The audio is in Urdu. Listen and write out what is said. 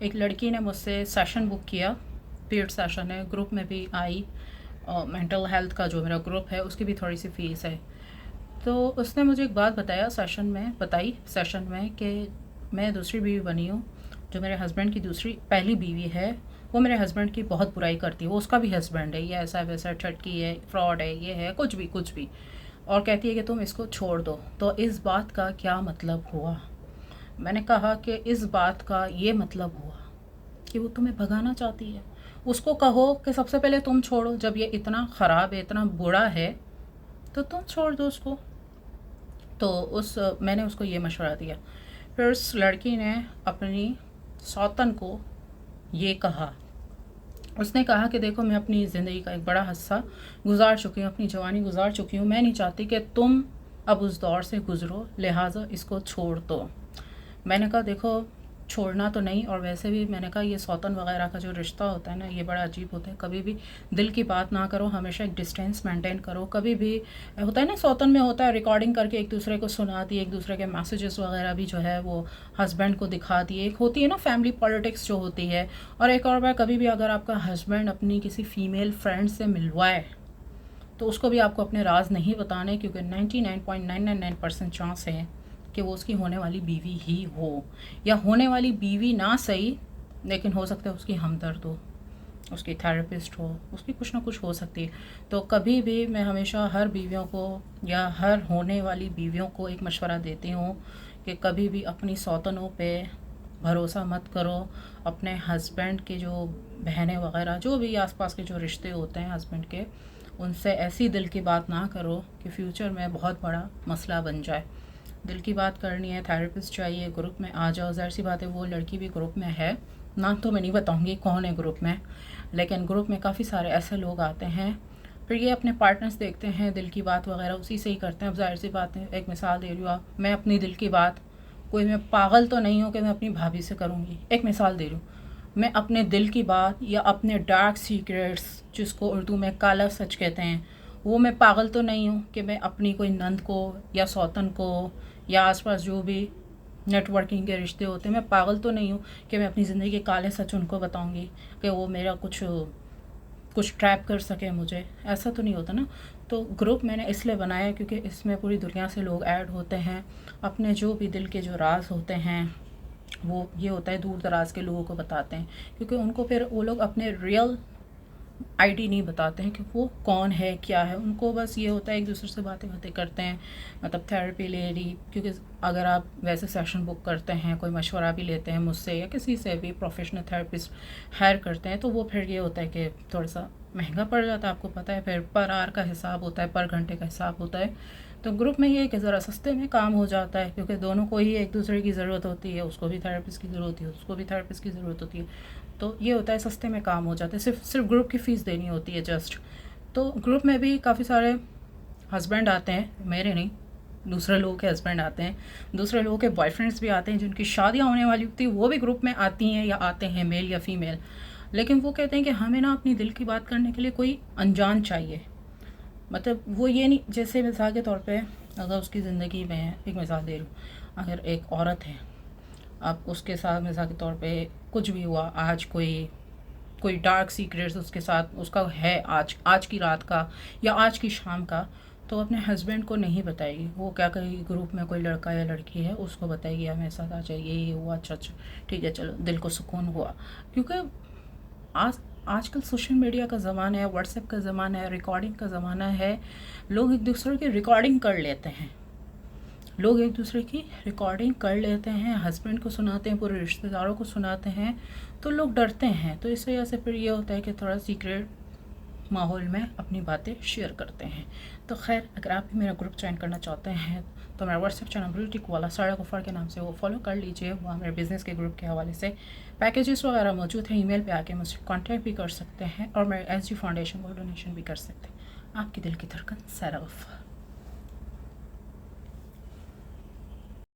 ایک لڑکی نے مجھ سے سیشن بک کیا، پیڈ سیشن ہے، گروپ میں بھی آئی، مینٹل ہیلتھ کا جو میرا گروپ ہے اس کی بھی تھوڑی سی فیس ہے. تو اس نے مجھے ایک بات بتائی سیشن میں کہ میں دوسری بیوی بنی ہوں. جو میرے ہسبینڈ کی پہلی بیوی ہے وہ میرے ہسبینڈ کی بہت برائی کرتی ہے. وہ اس کا بھی ہسبینڈ ہے، یہ ایسا ویسا ٹھٹکی ہے، فراڈ ہے، یہ ہے کچھ بھی، اور کہتی ہے کہ تم اس کو چھوڑ دو. تو اس بات کا کیا مطلب ہوا؟ میں نے کہا کہ اس بات کا یہ مطلب ہوا کہ وہ تمہیں بھگانا چاہتی ہے. اس کو کہو کہ سب سے پہلے تم چھوڑو، جب یہ اتنا خراب ہے، اتنا برا ہے تو تم چھوڑ دو اس کو. تو میں نے اس کو یہ مشورہ دیا. پھر اس لڑکی نے اپنی سوتن کو یہ کہا، اس نے کہا کہ دیکھو میں اپنی زندگی کا ایک بڑا حصہ گزار چکی ہوں، اپنی جوانی گزار چکی ہوں، میں نہیں چاہتی کہ تم اب اس دور سے گزرو، لہٰذا اس کو چھوڑ دو. میں نے کہا دیکھو چھوڑنا تو نہیں، اور ویسے بھی میں نے کہا یہ سوتن وغیرہ کا جو رشتہ ہوتا ہے نا یہ بڑا عجیب ہوتا ہے. کبھی بھی دل کی بات نہ کرو، ہمیشہ ایک ڈسٹینس مینٹین کرو. کبھی بھی ہوتا ہے نا سوتن میں ہوتا ہے ریکارڈنگ کر کے ایک دوسرے کو سنا دی، ایک دوسرے کے میسیجز وغیرہ بھی جو ہے وہ ہسبینڈ کو دکھا دیے. ایک ہوتی ہے نا فیملی پالیٹکس جو ہوتی ہے. اور ایک اور بار کبھی بھی اگر آپ کا ہسبینڈ اپنی کسی فیمیل فرینڈ سے ملوائے تو اس کو بھی آپ کو اپنے راز نہیں بتانے، کیونکہ 99.999% چانس ہے کہ وہ اس کی ہونے والی بیوی ہی ہو، یا ہونے والی بیوی نہ صحیح لیکن ہو سکتا ہے اس کی ہمدرد ہو، اس کی تھیراپسٹ ہو، اس کی کچھ نہ کچھ ہو سکتی ہے. تو کبھی بھی میں ہمیشہ ہر بیویوں کو یا ہر ہونے والی بیویوں کو ایک مشورہ دیتی ہوں کہ کبھی بھی اپنی سوتنوں پہ بھروسہ مت کرو. اپنے ہسبینڈ کے جو بہنیں وغیرہ جو بھی آس پاس کے جو رشتے ہوتے ہیں ہسبینڈ کے، ان سے ایسی دل کی بات نہ کرو کہ فیوچر میں بہت بڑا مسئلہ بن جائے. دل کی بات کرنی ہے، تھیراپسٹ چاہیے، گروپ میں آ جاؤ. ظاہر سی بات ہے وہ لڑکی بھی گروپ میں ہے، نام تو میں نہیں بتاؤں گی کون ہے گروپ میں، لیکن گروپ میں کافی سارے ایسے لوگ آتے ہیں. پھر یہ اپنے پارٹنرز دیکھتے ہیں، دل کی بات وغیرہ اسی سے ہی کرتے ہیں. اب ظاہر سی بات ہے، ایک مثال دے رہی ہوں، میں اپنی دل کی بات، کوئی میں پاگل تو نہیں ہوں کہ میں اپنی بھابھی سے کروں گی. ایک مثال دے رہی ہوں، میں اپنے دل کی بات یا اپنے ڈارک سیکریٹس جس کو اردو میں کالا سچ کہتے ہیں، وہ میں پاگل تو نہیں ہوں کہ میں اپنی کوئی نند کو یا سوتن کو یا آس پاس جو بھی نیٹ ورکنگ کے رشتے ہوتے ہیں، میں پاگل تو نہیں ہوں کہ میں اپنی زندگی کے کالے سچ ان کو بتاؤں گی کہ وہ میرا کچھ ٹریپ کر سکے مجھے. ایسا تو نہیں ہوتا نا. تو گروپ میں نے اس لیے بنایا کیونکہ اس میں پوری دنیا سے لوگ ایڈ ہوتے ہیں. اپنے جو بھی دل کے جو راز ہوتے ہیں وہ یہ ہوتا ہے دور دراز کے لوگوں کو بتاتے ہیں، کیونکہ ان کو پھر وہ لوگ اپنے ریئل آئی ڈی نہیں بتاتے ہیں کہ وہ کون ہے کیا ہے. ان کو بس یہ ہوتا ہے ایک دوسرے سے باتیں کرتے ہیں، مطلب تھیراپی لے لی. کیونکہ اگر آپ ویسے سیشن بک کرتے ہیں، کوئی مشورہ بھی لیتے ہیں مجھ سے یا کسی سے بھی پروفیشنل تھیراپسٹ ہائر کرتے ہیں، تو وہ پھر یہ ہوتا ہے کہ تھوڑا سا مہنگا پڑ جاتا ہے. آپ کو پتہ ہے پھر پر آور کا حساب ہوتا ہے، پر گھنٹے کا حساب ہوتا ہے. تو گروپ میں یہ ہے کہ ذرا سستے میں کام ہو جاتا ہے، کیونکہ دونوں کو ہی ایک دوسرے کی ضرورت ہوتی ہے. اس کو بھی تھیراپسٹ کی ضرورت ہوتی ہے، اس کو بھی تھیراپسٹ کی ضرورت ہوتی ہے. تو یہ ہوتا ہے سستے میں کام ہو جاتا ہے. صرف گروپ کی فیس دینی ہوتی ہے جسٹ. تو گروپ میں بھی کافی سارے ہسبینڈ آتے ہیں، میرے نہیں، دوسرے لوگوں کے ہسبینڈ آتے ہیں، دوسرے لوگوں کے بوائے فرینڈس بھی آتے ہیں جن کی شادیاں ہونے والی ہوتی ہیں، وہ بھی گروپ میں آتی ہیں یا آتے ہیں، میل یا فیمیل. لیکن وہ کہتے ہیں کہ ہمیں نا اپنی دل کی بات کرنے کے لیے کوئی انجان چاہیے. مطلب وہ یہ نہیں، جیسے مثال کے طور پہ اگر اس کی زندگی میں ایک مثال دے رہی ہوں، اگر ایک عورت ہے، اب اس کے ساتھ مثال کے طور پہ کچھ بھی ہوا، آج کوئی ڈارک سیکریٹس اس کے ساتھ اس کا ہے، آج کی رات کا یا آج کی شام کا، تو اپنے ہسبینڈ کو نہیں بتائے گی. وہ کیا کرے گی، گروپ میں کوئی لڑکا یا لڑکی ہے اس کو بتائے گی ہمیں ساتھ آ جائے، یہ ہوا، اچھا ٹھیک ہے چلو، دل کو سکون ہوا. کیونکہ آج کل سوشل میڈیا کا زمانہ ہے، واٹس ایپ کا زمانہ ہے، ریکارڈنگ کا زمانہ ہے. لوگ ایک دوسرے کی ریکارڈنگ کر لیتے ہیں، ہسبینڈ کو سناتے ہیں، پورے رشتہ داروں کو سناتے ہیں. تو لوگ ڈرتے ہیں. تو اس وجہ سے پھر یہ ہوتا ہے کہ تھوڑا سیکریٹ ماحول میں اپنی باتیں شیئر کرتے ہیں. تو خیر، اگر آپ بھی میرا گروپ جوائن کرنا چاہتے ہیں تو میرا واٹس ایپ چینل بلیوٹک والا سارا غفار کے نام سے وہ فالو کر لیجئے. وہاں میرے بزنس کے گروپ کے حوالے سے پیکیجز وغیرہ موجود ہیں. ای میل پہ آ کے مجھ سے کانٹیکٹ بھی کر سکتے ہیں، اور میرے ایس جی فاؤنڈیشن کو ڈونیشن بھی کر سکتے ہیں. آپ کی دل کی دھڑکن سارا غفار.